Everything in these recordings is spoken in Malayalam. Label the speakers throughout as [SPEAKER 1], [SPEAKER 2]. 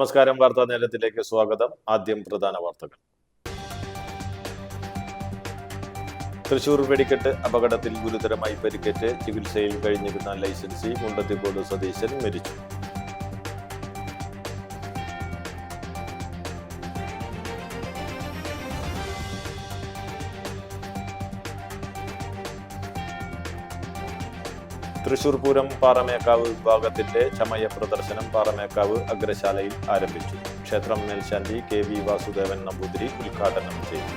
[SPEAKER 1] നമസ്കാരം. വാർത്താ നേരത്തിലേക്ക് സ്വാഗതം. ആദ്യം പ്രധാന വാർത്തകൾ. തൃശൂർ വെടിക്കെട്ട് അപകടത്തിൽ ഗുരുതരമായി പരിക്കേറ്റ് ചികിത്സയിൽ കഴിഞ്ഞിരുന്ന ലൈസൻസി മുണ്ടത്തിക്കോട് സ്വദേശൻ മരിച്ചു. തൃശൂർ പൂരം പാറമേക്കാവ് വിഭാഗത്തിന്റെ ചമയ പ്രദർശനം പാറമേക്കാവ് അഗ്രശാലയിൽ ആരംഭിച്ചു. ക്ഷേത്രം മേൽശാന്തി KV വാസുദേവൻ നമ്പൂതിരി ഉദ്ഘാടനം ചെയ്തു.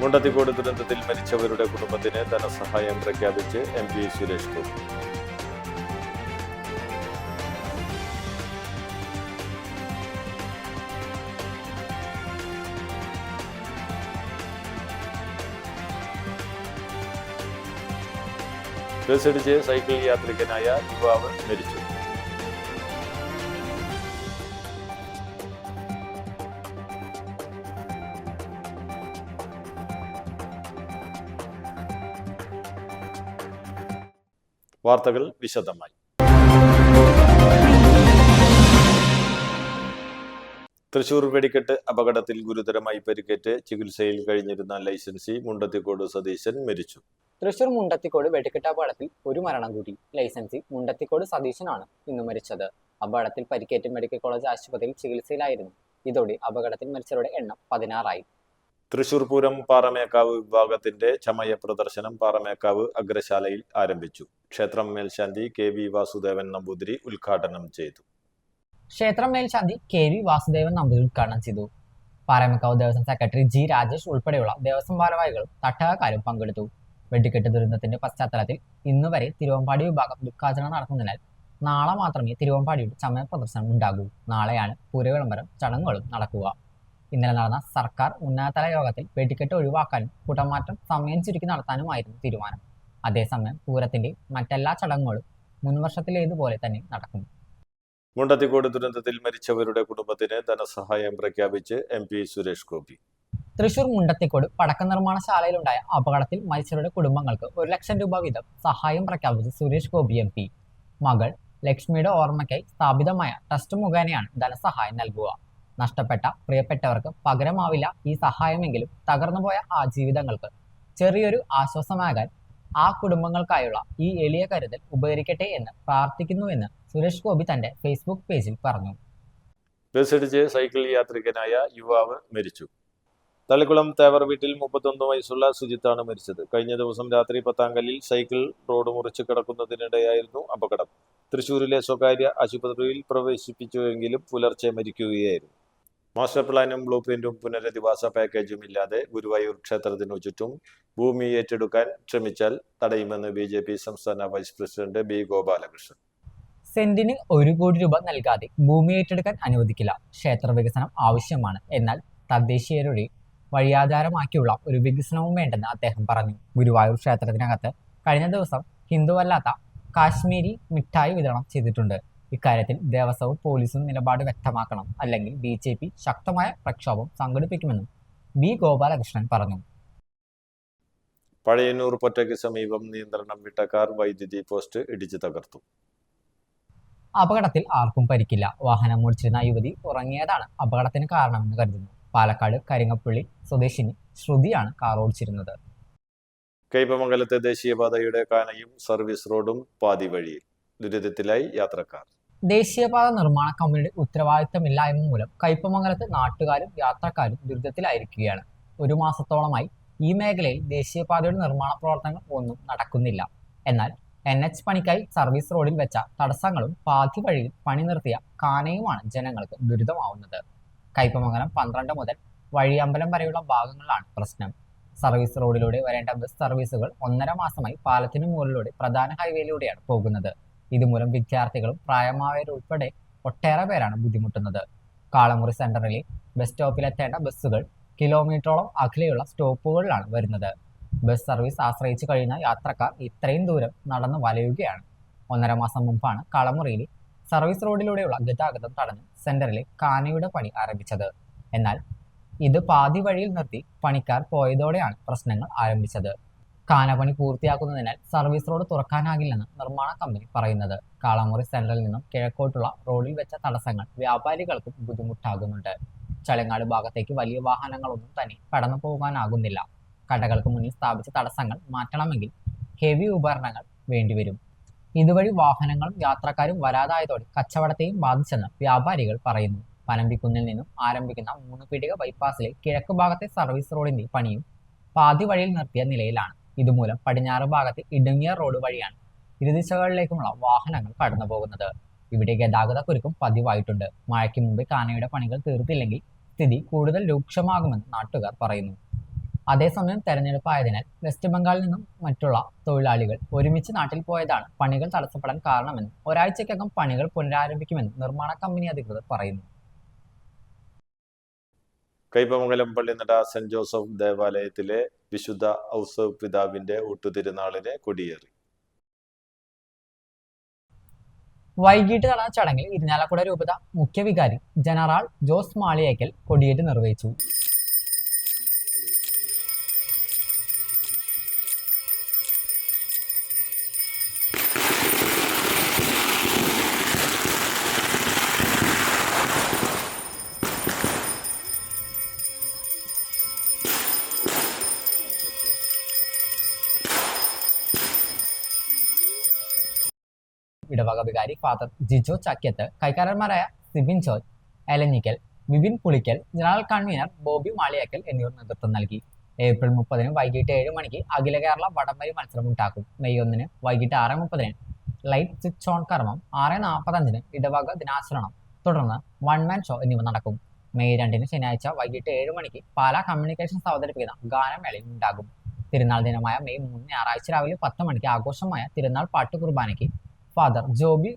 [SPEAKER 1] മുണ്ടത്തിക്കോട് ദുരന്തത്തിൽ മരിച്ചവരുടെ കുടുംബത്തിന് ധനസഹായം പ്രഖ്യാപിച്ച് MP സുരേഷ് ഗോപി. ബസ്സിടിച്ച് സൈക്കിൾ യാത്രികനായ യുവാവ് മരിച്ചു. വാർത്തകൾ വിശദമായി. തൃശൂർ വെടിക്കെട്ട് അപകടത്തിൽ ഗുരുതരമായി പരിക്കേറ്റ് ചികിത്സയിൽ കഴിഞ്ഞിരുന്ന ലൈസൻസി മുണ്ടത്തിക്കോട് സതീശൻ മരിച്ചു.
[SPEAKER 2] തൃശൂർ മുണ്ടത്തിക്കോട് വെടിക്കെട്ട് അപകടത്തിൽ ഒരു മരണം കൂടി. ലൈസൻസി മുണ്ടത്തിക്കോട് സതീശനാണ് ഇന്ന് മരിച്ചത്. അപകടത്തിൽ പരിക്കേറ്റ് മെഡിക്കൽ കോളേജ് ആശുപത്രിയിൽ ചികിത്സയിലായിരുന്നു. ഇതോടെ അപകടത്തിൽ മരിച്ചവരുടെ എണ്ണം 16 ആയി.
[SPEAKER 1] തൃശൂർ പൂരം പാറമേക്കാവ് വിഭാഗത്തിന്റെ ചമയ പ്രദർശനം പാറമേക്കാവ് അഗ്രശാലയിൽ ആരംഭിച്ചു. ക്ഷേത്രം മേൽശാന്തി KV വാസുദേവൻ നമ്പൂതിരി ഉദ്ഘാടനം ചെയ്തു.
[SPEAKER 2] ക്ഷേത്രം മേൽശാന്തി KV വാസുദേവൻ നമ്പൂതിരി ഉദ്ഘാടനം ചെയ്തു. പാറമേക്കാവ് ദേവസ്വം സെക്രട്ടറി G രാജേഷ് ഉൾപ്പെടെയുള്ള ദേവസ്വം ഭാരവാഹികളും തട്ടകക്കാരും പങ്കെടുത്തു. വെടിക്കെട്ട് ദുരന്തത്തിന്റെ പശ്ചാത്തലത്തിൽ ഇന്നുവരെ തിരുവമ്പാടി വിഭാഗം ദുഃഖാചരണം നടത്തുന്നതിനാൽ നാളെ മാത്രമേ തിരുവമ്പാടിയുടെ ചമയ പ്രദർശനം ഉണ്ടാകൂ. നാളെയാണ് പൂരവിളംബരം ചടങ്ങുകളും നടക്കുക. ഇന്നലെ നടന്ന സർക്കാർ ഉന്നതതല യോഗത്തിൽ വെടിക്കെട്ട് ഒഴിവാക്കാനും കൂട്ടമാറ്റം സമയം ചുരുക്കി നടത്താനുമായിരുന്നു തീരുമാനം. അതേസമയം പൂരത്തിന്റെ മറ്റെല്ലാ ചടങ്ങുകളും മുൻവർഷത്തിലേതുപോലെ തന്നെ നടക്കും.
[SPEAKER 1] മുണ്ടത്തിക്കോട് ദുരന്തത്തിൽ മരിച്ചവരുടെ കുടുംബത്തിന് ധനസഹായം പ്രഖ്യാപിച്ച് MP സുരേഷ് ഗോപി.
[SPEAKER 2] തൃശൂർ മുണ്ടത്തിക്കോട് പടക്ക നിർമ്മാണശാലയിലുണ്ടായ അപകടത്തിൽ മരിച്ചവരുടെ കുടുംബങ്ങൾക്ക് 1 ലക്ഷം രൂപ വീതം സഹായം പ്രഖ്യാപിച്ച് സുരേഷ് ഗോപി MP. മകൾ ലക്ഷ്മിയുടെ ഓർമ്മയ്ക്കായി സ്ഥാപിതമായ ട്രസ്റ്റ് മുഖേനയാണ് ധനസഹായം നൽകുക. നഷ്ടപ്പെട്ട പ്രിയപ്പെട്ടവർക്ക് പകരമാവില്ല ഈ സഹായമെങ്കിലും തകർന്നുപോയ ആ ജീവിതങ്ങൾക്ക് ചെറിയൊരു ആശ്വാസമാകാൻ ആ കുടുംബങ്ങൾക്കായുള്ള ഈ എളിയ കരുതൽ ഉപകരിക്കട്ടെ എന്ന് പ്രാർത്ഥിക്കുന്നുവെന്ന് സുരേഷ് ഗോപി തന്റെ ഫേസ്ബുക്ക് പേജിൽ പറഞ്ഞു.
[SPEAKER 1] ബസ്സിടിച്ച് സൈക്കിൾ യാത്രികനായ യുവാവ് മരിച്ചു. തളിക്കുളം തേവർ വീട്ടിൽ 31 വയസ്സുള്ള സുജിത്താണ് മരിച്ചത്. കഴിഞ്ഞ ദിവസം രാത്രി പത്താങ്കല്ലിൽ സൈക്കിൾ റോഡ് മുറിച്ച് കിടക്കുന്നതിനിടെയായിരുന്നു അപകടം. തൃശൂരിലെ സ്വകാര്യ ആശുപത്രിയിൽ പ്രവേശിപ്പിച്ചുവെങ്കിലും പുലർച്ചെ മരിക്കുകയായിരുന്നു. മാസ്റ്റർ പ്ലാനും ബ്ലൂ പ്രിന്റും പുനരധിവാസ പാക്കേജും ഇല്ലാതെ ഗുരുവായൂർ ക്ഷേത്രത്തിനു ചുറ്റും ഭൂമി ഏറ്റെടുക്കാൻ ശ്രമിച്ചാൽ തടയുമെന്ന് BJP സംസ്ഥാന വൈസ് പ്രസിഡന്റ് B ഗോപാലകൃഷ്ണൻ.
[SPEAKER 2] സെന്റിന് 1 കോടി രൂപ നൽകാതെ ഭൂമി ഏറ്റെടുക്കാൻ അനുവദിക്കില്ല. ക്ഷേത്ര വികസനം ആവശ്യമാണ്. എന്നാൽ തദ്ദേശീയരുടെ വഴിയാധാരമാക്കിയുള്ള ഒരു വികസനവും വേണ്ടെന്ന് അദ്ദേഹം പറഞ്ഞു. ഗുരുവായൂർ ക്ഷേത്രത്തിനകത്ത് കഴിഞ്ഞ ദിവസം ഹിന്ദുവല്ലാത്ത കാശ്മീരി മിഠായി വിതരണം ചെയ്തിട്ടുണ്ട്. ഇക്കാര്യത്തിൽ ദേവസ്വവും പോലീസും നിലപാട് വ്യക്തമാക്കണം, അല്ലെങ്കിൽ BJP ശക്തമായ പ്രക്ഷോഭം സംഘടിപ്പിക്കുമെന്നും B ഗോപാലകൃഷ്ണൻ പറഞ്ഞു.
[SPEAKER 1] പഴയന്നൂർ പൊറ്റയ്ക്ക് സമീപം നിയന്ത്രണം വിട്ട കാർ വൈദ്യുതി പോസ്റ്റ് ഇടിച്ചു തകർത്തു.
[SPEAKER 2] അപകടത്തിൽ ആർക്കും പരിക്കില്ല. വാഹനം ഓടിച്ചിരുന്ന യുവതി ഉറങ്ങിയതാണ് അപകടത്തിന് കാരണമെന്ന് കരുതുന്നു. പാലക്കാട് കരിങ്ങപ്പള്ളി സ്വദേശിനി ശ്രുതിയാണ് കാർ ഓടിച്ചിരുന്നത്.
[SPEAKER 1] കയ്പമംഗലത്തെ ദേശീയപാതയുടെ കാനയും സർവീസ് റോഡും പാതി വഴിയിൽ. ദുരിതത്തിലായി യാത്രക്കാർ.
[SPEAKER 2] ദേശീയപാത നിർമ്മാണ കമ്പനിയുടെ ഉത്തരവാദിത്തമില്ലായ്മ മൂലം കയ്പമംഗലത്ത് നാട്ടുകാരും യാത്രക്കാരും ദുരിതത്തിലായിരിക്കുകയാണ്. 1 മാസത്തോളമായി ഈ മേഖലയിൽ ദേശീയപാതയുടെ നിർമ്മാണ പ്രവർത്തനങ്ങൾ ഒന്നും നടക്കുന്നില്ല. എന്നാൽ NH പണിക്കായി സർവീസ് റോഡിൽ വെച്ച തടസ്സങ്ങളും പാതി വഴിയിൽ പണി നിർത്തിയ കാനയുമാണ് ജനങ്ങൾക്ക് ദുരിതമാവുന്നത്. കയ്പമംഗലം 12 മുതൽ വഴിയമ്പലം വരെയുള്ള ഭാഗങ്ങളിലാണ് പ്രശ്നം. സർവീസ് റോഡിലൂടെ വരേണ്ട ബസ് സർവീസുകൾ 1.5 മാസമായി പാലത്തിനു മുകളിലൂടെ പ്രധാന ഹൈവേയിലൂടെയാണ് പോകുന്നത്. ഇതുമൂലം വിദ്യാർത്ഥികളും പ്രായമായവരുൾപ്പെടെ ഒട്ടേറെ പേരാണ് ബുദ്ധിമുട്ടുന്നത്. കാളമുറി സെന്ററിലെ ബസ് സ്റ്റോപ്പിലെത്തേണ്ട ബസ്സുകൾ കിലോമീറ്ററോളം അകലെയുള്ള സ്റ്റോപ്പുകളിലാണ് വരുന്നത്. ബസ് സർവീസ് ആശ്രയിച്ചു കഴിയുന്ന യാത്രക്കാർ ഇത്രയും ദൂരം നടന്നു വലയുകയാണ്. 1.5 മാസം മുമ്പാണ് കാളമുറിയിലെ സർവീസ് റോഡിലൂടെയുള്ള ഗതാഗതം തടഞ്ഞ് സെന്ററിലെ കാനയുടെ പണി ആരംഭിച്ചത്. എന്നാൽ ഇത് പാതി വഴിയിൽ നിർത്തി പണിക്കാർ പോയതോടെയാണ് പ്രശ്നങ്ങൾ ആരംഭിച്ചത്. കാനപണി പൂർത്തിയാക്കുന്നതിനാൽ സർവീസ് റോഡ് തുറക്കാനാകില്ലെന്ന് നിർമ്മാണ കമ്പനി പറയുന്നത്. കാളമുറി സെന്ററിൽ നിന്നും കിഴക്കോട്ടുള്ള റോഡിൽ വെച്ച തടസ്സങ്ങൾ വ്യാപാരികൾക്കും ബുദ്ധിമുട്ടാകുന്നുണ്ട്. ചളങ്ങാട് ഭാഗത്തേക്ക് വലിയ വാഹനങ്ങളൊന്നും തന്നെ കടന്നു പോകാനാകുന്നില്ല. കടകൾക്ക് മുന്നിൽ സ്ഥാപിച്ച തടസ്സങ്ങൾ മാറ്റണമെങ്കിൽ ഹെവി ഉപകരണങ്ങൾ വേണ്ടിവരും. ഇതുവഴി വാഹനങ്ങളും യാത്രക്കാരും വരാതായതോടെ കച്ചവടത്തെയും ബാധിച്ചെന്ന് വ്യാപാരികൾ പറയുന്നു. പനമ്പിക്കുന്നിൽ നിന്നും ആരംഭിക്കുന്ന 3 പീടിക ബൈപ്പാസിലെ കിഴക്ക് ഭാഗത്തെ സർവീസ് റോഡിന്റെ പണിയും പാതി വഴിയിൽ നിർത്തിയ നിലയിലാണ്. ഇതുമൂലം പടിഞ്ഞാറ് ഭാഗത്തെ ഇടുങ്ങിയ റോഡ് വഴിയാണ് ഇരുദിശകളിലേക്കുമുള്ള വാഹനങ്ങൾ കടന്നു പോകുന്നത്. ഇവിടെ ഗതാഗത കുരുക്കും പതിവായിട്ടുണ്ട്. മഴയ്ക്ക് മുമ്പ് കാനയുടെ പണികൾ തീർത്തില്ലെങ്കിൽ സ്ഥിതി കൂടുതൽ രൂക്ഷമാകുമെന്ന് നാട്ടുകാർ പറയുന്നു. അതേസമയം തെരഞ്ഞെടുപ്പ് ആയതിനാൽ വെസ്റ്റ് ബംഗാളിൽ നിന്നും മറ്റുള്ള തൊഴിലാളികൾ ഒരുമിച്ച് നാട്ടിൽ പോയതാണ് പണികൾ തടസ്സപ്പെടാൻ കാരണമെന്ന് ഒരാഴ്ചക്കകം പണികൾ പുനരാരംഭിക്കുമെന്ന് നിർമ്മാണ കമ്പനി അധികൃതർ പറയുന്നു.
[SPEAKER 1] കയ്പമംഗലം പള്ളിനട സെന്റ് ജോസഫ് ദേവാലയത്തിലെ വിശുദ്ധ ഔസേപ്പ് പിതാവിന്റെ ഊട്ടുതിരുനാളിന് കൊടിയേറി.
[SPEAKER 2] വൈകിട്ട് നടന്ന ചടങ്ങിൽ ഇരിഞ്ഞാലക്കുട രൂപത മുഖ്യവികാരി ജനറൽ ജോസ് മാളിയേക്കൽ കൊടിയേറ്റ് നിർവഹിച്ചു. ഇടവക വികാരി ഫാദർ ജിജോ ചാക്യത്ത്, കൈക്കാരന്മാരായ Sibin George, Elanjikkal, Vipin Pulickal, general convener Bobby Maliyekkal എന്നിവർ നേതൃത്വം നൽകി. ഏപ്രിൽ 30 വൈകിട്ട് 7 മണിക്ക് അഖില കേരള വടംവലി മത്സരം ഉണ്ടാക്കും. മെയ് 1 വൈകിട്ട് 6:30 ലൈറ്റ് സ്വിച്ച് ഓൺ കർമ്മം, 6:45 ഇടവക ദിനാചരണം, തുടർന്ന് 1 മാൻ ഷോ എന്നിവ നടക്കും. മെയ് 2 ശനിയാഴ്ച വൈകിട്ട് 7 മണിക്ക് പാലാ കമ്മ്യൂണിക്കേഷൻസ് അവതരിപ്പിക്കുന്ന ഗാനമേളയും ഉണ്ടാകും. തിരുനാൾ ദിനമായ മെയ് 3 ഞായറാഴ്ച രാവിലെ 10 മണിക്ക് ആഘോഷമായ തിരുനാൾ പാട്ട് കുർബാനയ്ക്ക് ഫാദർ ജോബി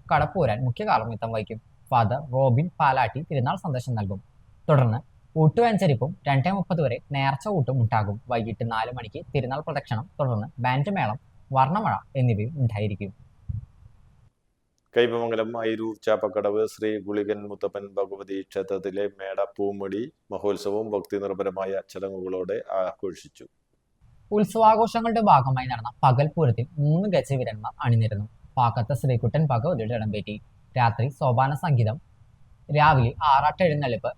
[SPEAKER 2] കടപ്പൂരാൻ മുഖ്യ കാർമ്മികത്വം വഹിക്കും. ഫാദർ റോബിൻ പാലാട്ടി തിരുനാൾ സന്ദേശം നൽകും. തുടർന്ന് ഊട്ടുവെഞ്ചരിപ്പും 2:30 വരെ നേർച്ച ഊട്ടും ഉണ്ടാകും. വൈകിട്ട് 4 മണിക്ക് തിരുനാൾ പ്രദക്ഷിണം, തുടർന്ന് ബാൻഡ് മേളം, വർണ്ണമഴ എന്നിവയും ഉണ്ടായിരിക്കും.
[SPEAKER 1] കയ്പമംഗലം അയിരൂർ ചാപ്പക്കടവ് ശ്രീ ഗുളികൻ മുത്തപ്പൻ ഭഗവതി ക്ഷേത്രത്തിലെ മേട പൂമുടി മഹോത്സവവും ഭക്തി നിർഭരമായ ചടങ്ങുകളോടെ ആഘോഷിച്ചു.
[SPEAKER 2] ഉത്സവാഘോഷങ്ങളുടെ ഭാഗമായി നടന്ന പകൽപൂരത്തിൽ 3 ഗജവീരന്മാർ അണിനിരന്നു. പാക്കത്ത് ശ്രീകുട്ടൻ ഭഗവതിയുടെ ഇടംപേറ്റി. രാത്രി സോപാന സംഗീതം, രാവിലെ ആറാട്ട് എഴുന്നള്ളിപ്പ്,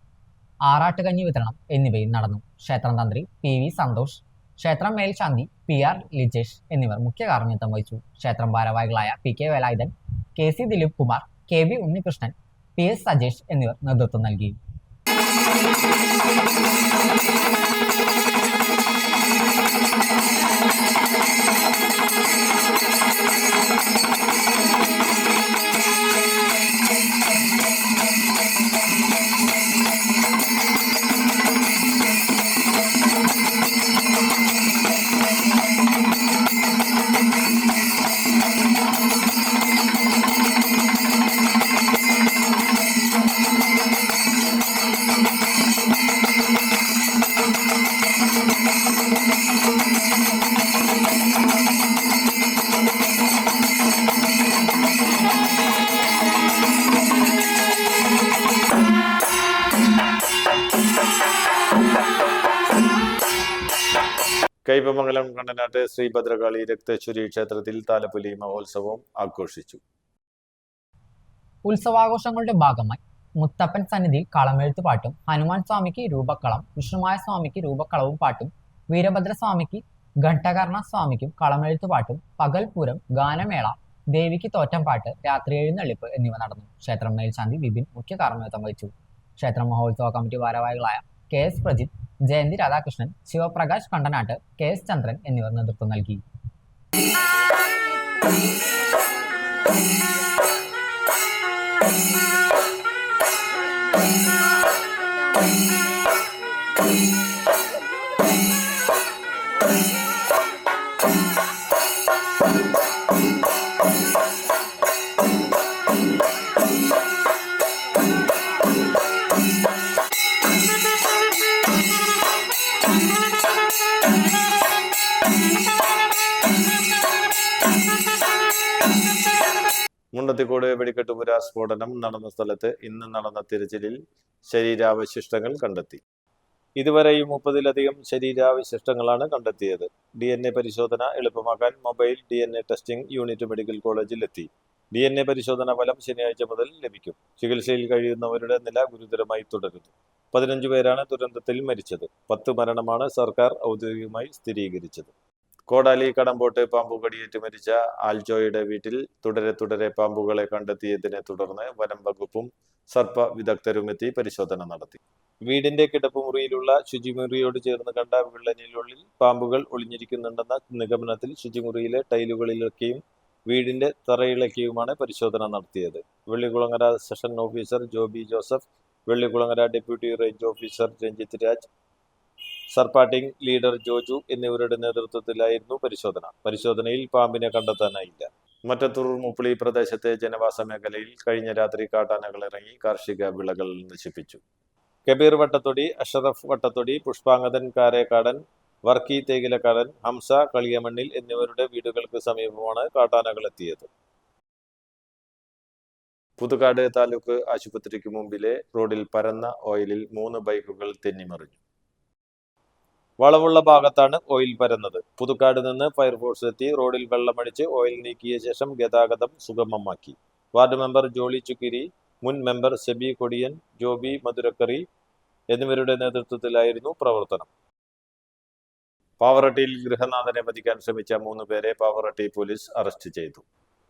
[SPEAKER 2] ആറാട്ടുകഞ്ഞി വിതരണം എന്നിവയും നടന്നു. ക്ഷേത്രം തന്ത്രി PV സന്തോഷ്, ക്ഷേത്രം മേൽശാന്തി PR ലിജേഷ് എന്നിവർ മുഖ്യ കാർമ്മികത്വം വഹിച്ചു. ക്ഷേത്രം ഭാരവാഹികളായ PK Velayudhan, KC Dileep Kumar, KB Unnikrishnan, PS Sajesh എന്നിവർ നേതൃത്വം നൽകി.
[SPEAKER 1] കയ്പമംഗലം കണ്ടനാട്ട് ശ്രീ ഭദ്രകാളി രക്തേശ്വരി ക്ഷേത്രത്തിൽ താലപ്പൊലി മഹോത്സവം ആഘോഷിച്ചു.
[SPEAKER 2] ഉത്സവാഘോഷങ്ങളുടെ ഭാഗമായി മുത്തപ്പൻ സന്നിധിയിൽ കളമെഴുത്തുപാട്ടും, ഹനുമാൻ സ്വാമിക്ക് രൂപക്കളം, വിഷ്ണുമായ സ്വാമിക്ക് രൂപക്കളവും പാട്ടും, വീരഭദ്രസ്വാമിക്ക് ഘട്ടകർണ സ്വാമിക്കും കളമെഴുത്തുപാട്ടും, പകൽപൂരം, ഗാനമേള, ദേവിക്ക് തോറ്റംപാട്ട്, രാത്രി എഴുന്നള്ളിപ്പ് എന്നിവ നടന്നു. ക്ഷേത്രം മേൽശാന്തി വിപിൻ മുഖ്യ കാർമ്മികത്വം വഹിച്ചു. ക്ഷേത്ര മഹോത്സവ കമ്മിറ്റി ഭാരവാഹികളായ KS പ്രജിത്ത്, ജയന്തി രാധാകൃഷ്ണൻ, ശിവപ്രകാശ് കണ്ടനാട്ട്, KS ചന്ദ്രൻ എന്നിവർ നേതൃത്വം നൽകി.
[SPEAKER 1] മുണ്ടത്തിക്കോട് വെടിക്കെട്ടുപുര സ്ഫോടനം നടന്ന സ്ഥലത്ത് ഇന്ന് നടന്ന തിരച്ചിലിൽ ശരീരാവശിഷ്ടങ്ങൾ കണ്ടെത്തി. ഇതുവരെയും 30-ലധികം ശരീരാവശിഷ്ടങ്ങളാണ് കണ്ടെത്തിയത്. DNA പരിശോധന എളുപ്പമാക്കാൻ mobile DNA testing unit medical കോളേജിൽ എത്തി. DNA പരിശോധന ഫലം ശനിയാഴ്ച മുതൽ ലഭിക്കും. ചികിത്സയിൽ കഴിയുന്നവരുടെ നില ഗുരുതരമായി തുടരുന്നു. 15 പേരാണ് ദുരന്തത്തിൽ മരിച്ചത്. 10 മരണമാണ് സർക്കാർ ഔദ്യോഗികമായി സ്ഥിരീകരിച്ചത്. കോടാലി കടമ്പോട്ട് പാമ്പുകടിയേറ്റ് മരിച്ച ആൽജോയുടെ വീട്ടിൽ തുടരെ പാമ്പുകളെ കണ്ടെത്തിയതിനെ തുടർന്ന് വനം വകുപ്പും സർപ്പ വിദഗ്ധരുമെത്തി പരിശോധന നടത്തി. വീടിന്റെ കിടപ്പുമുറിയിലുള്ള ശുചിമുറിയോട് ചേർന്ന് കണ്ട വിള്ളലിനുള്ളിൽ പാമ്പുകൾ ഒളിഞ്ഞിരിക്കുന്നുണ്ടെന്ന നിഗമനത്തിൽ ശുചിമുറിയിലെ ടൈലുകളിലൊക്കെയും വീടിന്റെ തറയിളക്കിയുമാണ് പരിശോധന നടത്തിയത്. Vellikulangara section officer Joby Joseph, Vellikulangara deputy range officer Ranjith Raj, സർപ്പാട്ടിംഗ് ലീഡർ ജോജു എന്നിവരുടെ നേതൃത്വത്തിലായിരുന്നു പരിശോധന. പരിശോധനയിൽ പാമ്പിനെ കണ്ടെത്താനായില്ല. മറ്റത്തൂർ മുപ്പിളി പ്രദേശത്തെ ജനവാസ മേഖലയിൽ കഴിഞ്ഞ രാത്രി കാട്ടാനകൾ ഇറങ്ങി കാർഷിക വിളകൾ നശിപ്പിച്ചു. കബീർ വട്ടത്തൊടി, അഷറഫ് വട്ടത്തൊടി, പുഷ്പാങ്കദൻ കാരേക്കാടൻ, വർക്കി തേകിലക്കാടൻ, ഹംസ കളിയമണ്ണിൽ എന്നിവരുടെ വീടുകൾക്ക് സമീപമാണ് കാട്ടാനകൾ എത്തിയത്. പുതുക്കാട് താലൂക്ക് ആശുപത്രിക്ക് മുമ്പിലെ റോഡിൽ പരന്ന ഓയിലിൽ 3 ബൈക്കുകൾ തെന്നിമറിഞ്ഞു. വളവുള്ള ഭാഗത്താണ് ഓയിൽ പരന്നത്. പുതുക്കാട് നിന്ന് ഫയർഫോഴ്സ് എത്തി റോഡിൽ വെള്ളമടിച്ച് ഓയിൽ നീക്കിയ ശേഷം ഗതാഗതം സുഗമമാക്കി. വാർഡ് മെമ്പർ ജോളി ചുക്കിരി, മുൻ മെമ്പർ സെബി കൊടിയൻ, ജോബി മധുരക്കറി എന്നിവരുടെ നേതൃത്വത്തിലായിരുന്നു പ്രവർത്തനം. പാവറട്ടിയിൽ ഗൃഹനാഥനെ വധിക്കാൻ ശ്രമിച്ച 3 പേരെ പാവറട്ടി പോലീസ് അറസ്റ്റ് ചെയ്തു.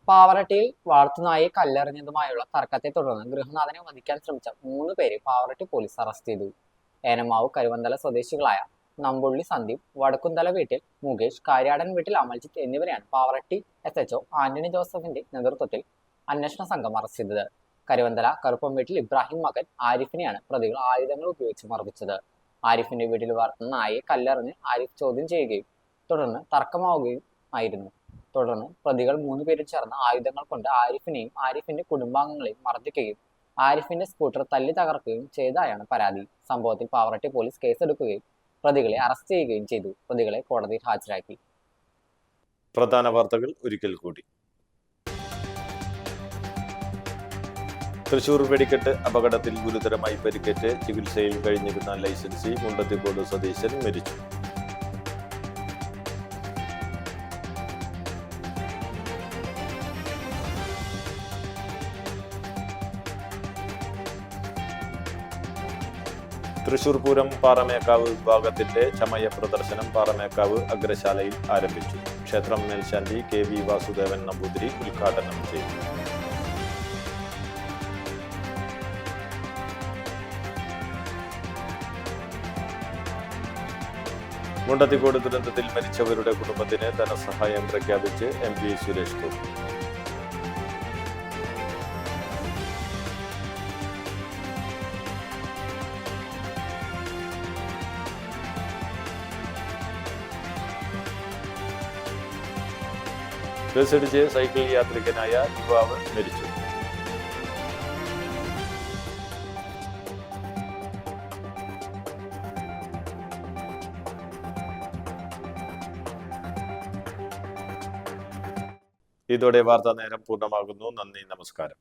[SPEAKER 2] പാവറട്ടിയിൽ വളർത്തുനായെ കല്ലെറിഞ്ഞതുമായുള്ള തർക്കത്തെ തുടർന്ന് ഗൃഹനാഥനെ വധിക്കാൻ ശ്രമിച്ച 3 പേരെ പാവറട്ടി പോലീസ് അറസ്റ്റ് ചെയ്തു. ഏനമാവ് കരുവന്തല സ്വദേശികളായ നമ്പുള്ളി സന്ദീപ്, വടക്കുന്തല വീട്ടിൽ മുകേഷ്, കാര്യാടൻ വീട്ടിൽ അമൽജിത്ത് എന്നിവരെയാണ് പാവറട്ടി SHO ആന്റണി ജോസഫിന്റെ നേതൃത്വത്തിൽ അന്വേഷണ സംഘം അറസ്റ്റ് ചെയ്തത്. കരുവന്തല കറുപ്പം വീട്ടിൽ ഇബ്രാഹിം മകൻ ആരിഫിനെയാണ് പ്രതികൾ ആയുധങ്ങൾ ഉപയോഗിച്ച് മർദ്ദിച്ചത്. ആരിഫിന്റെ വീട്ടിൽ വളർത്തുന്ന നായയെ കല്ലെറിഞ്ഞ് ആരിഫ് ചോദ്യം ചെയ്യുകയും തുടർന്ന് തർക്കമാവുകയും ആയിരുന്നു. തുടർന്ന് പ്രതികൾ 3 പേരും ചേർന്ന് ആയുധങ്ങൾ കൊണ്ട് ആരിഫിനെയും ആരിഫിന്റെ കുടുംബാംഗങ്ങളെയും മർദ്ദിക്കുകയും ആരിഫിന്റെ സ്കൂട്ടർ തല്ലി തകർക്കുകയും ചെയ്തതായാണ് പരാതി. സംഭവത്തിൽ പാവറട്ടി പോലീസ് കേസെടുക്കുകയും പ്രതികളെ അറസ്റ്റ് ചെയ്യുകയും ചെയ്തു. പ്രതികളെ കോടതിയിൽ ഹാജരാക്കി.
[SPEAKER 1] പ്രധാന വാർത്തകൾ ഒരിക്കൽ കൂടി. തൃശൂർ വെടിക്കെട്ട് അപകടത്തിൽ ഗുരുതരമായി പരിക്കേറ്റ് ചികിത്സയിൽ കഴിഞ്ഞിരുന്ന ലൈസൻസി മുണ്ടത്തിക്കോട് സ്വദേശൻ മരിച്ചു. തൃശൂർ പൂരം പാറമേക്കാവ് വിഭാഗത്തിന്റെ ചമയ പ്രദർശനം പാറമേക്കാവ് അഗ്രശാലയിൽ ആരംഭിച്ചു. ക്ഷേത്രം മേൽശാന്തി KV വാസുദേവൻ നമ്പൂതിരി ഉദ്ഘാടനം ചെയ്തു. മുണ്ടത്തിക്കോട് ദുരന്തത്തിൽ മരിച്ചവരുടെ കുടുംബത്തിന് ധനസഹായം പ്രഖ്യാപിച്ച് MP സുരേഷ് ഗോപി. ബസ്സിടിച്ച് സൈക്കിൾ യാത്രികനായ യുവാവ് മരിച്ചു. ഇതോടെ വാർത്താ നേരം പൂർണ്ണമാകുന്നു. നന്ദി, നമസ്കാരം.